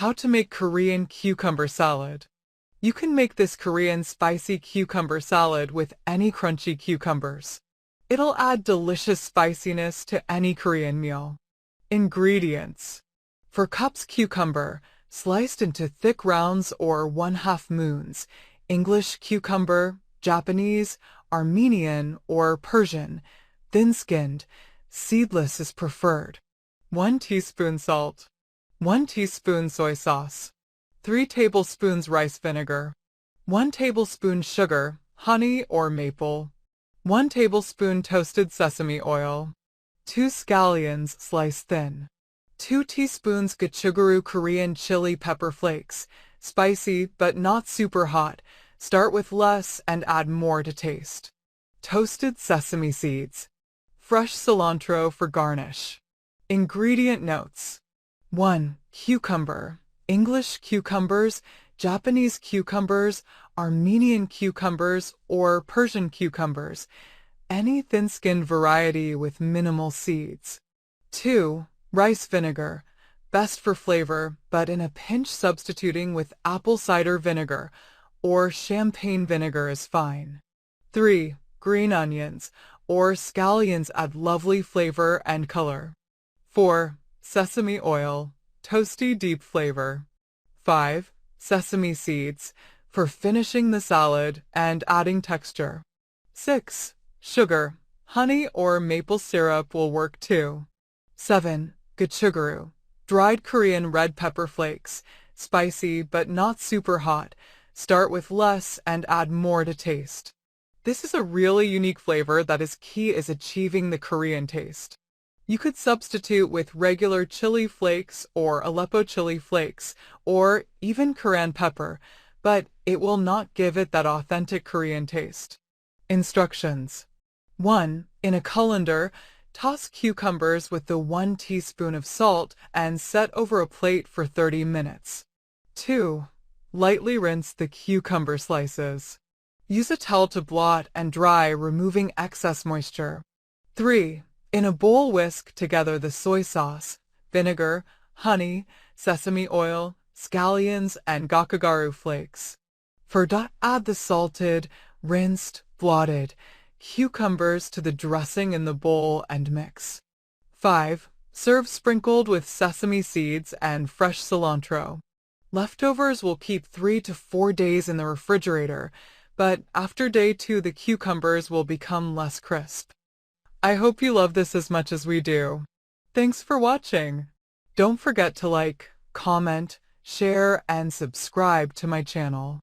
How to make Korean cucumber salad. You can make this Korean spicy cucumber salad with any crunchy cucumbers. It'll add delicious spiciness to any Korean meal. Ingredients: 4 cups cucumber, sliced into thick rounds or 1/2 moons. English cucumber, Japanese, Armenian, or Persian, thin-skinned, seedless is preferred. 1 teaspoon salt. 1 teaspoon soy sauce. 3 tablespoons rice vinegar. 1 tablespoon sugar, honey or maple. 1 tablespoon toasted sesame oil. 2 scallions sliced thin. 2 teaspoons gochugaru Korean chili pepper flakes, spicy but not super hot. Start with less and add more to taste. Toasted sesame seeds. Fresh cilantro for garnish. Ingredient notes: 1. Cucumber. English cucumbers, Japanese cucumbers, Armenian cucumbers, or Persian cucumbers. Any thin-skinned variety with minimal seeds. 2. Rice vinegar. Best for flavor, but in a pinch substituting with apple cider vinegar or champagne vinegar is fine. 3. Green onions or scallions add lovely flavor and color. 4. Sesame oil, toasty deep flavor. 5. Sesame seeds, for finishing the salad and adding texture. 6. Sugar, honey or maple syrup will work too. 7. Gochugaru, dried Korean red pepper flakes, spicy but not super hot. Start with less and add more to taste. This is a really unique flavor that is key is achieving the Korean taste. You could substitute with regular chili flakes or Aleppo chili flakes, or even cayenne pepper, but it will not give it that authentic Korean taste. Instructions: 1. In a colander, toss cucumbers with the 1 teaspoon of salt and set over a plate for 30 minutes. 2. Lightly rinse the cucumber slices. Use a towel to blot and dry, removing excess moisture. 3. In a bowl, whisk together the soy sauce, vinegar, honey, sesame oil, scallions, and gochugaru flakes. 4. Add the salted, rinsed, blotted cucumbers to the dressing in the bowl and mix. 5. Serve sprinkled with sesame seeds and fresh cilantro. Leftovers will keep 3 to 4 days in the refrigerator, but after day 2 the cucumbers will become less crisp. I hope you love this as much as we do. Thanks for watching. Don't forget to like, comment, share, and subscribe to my channel.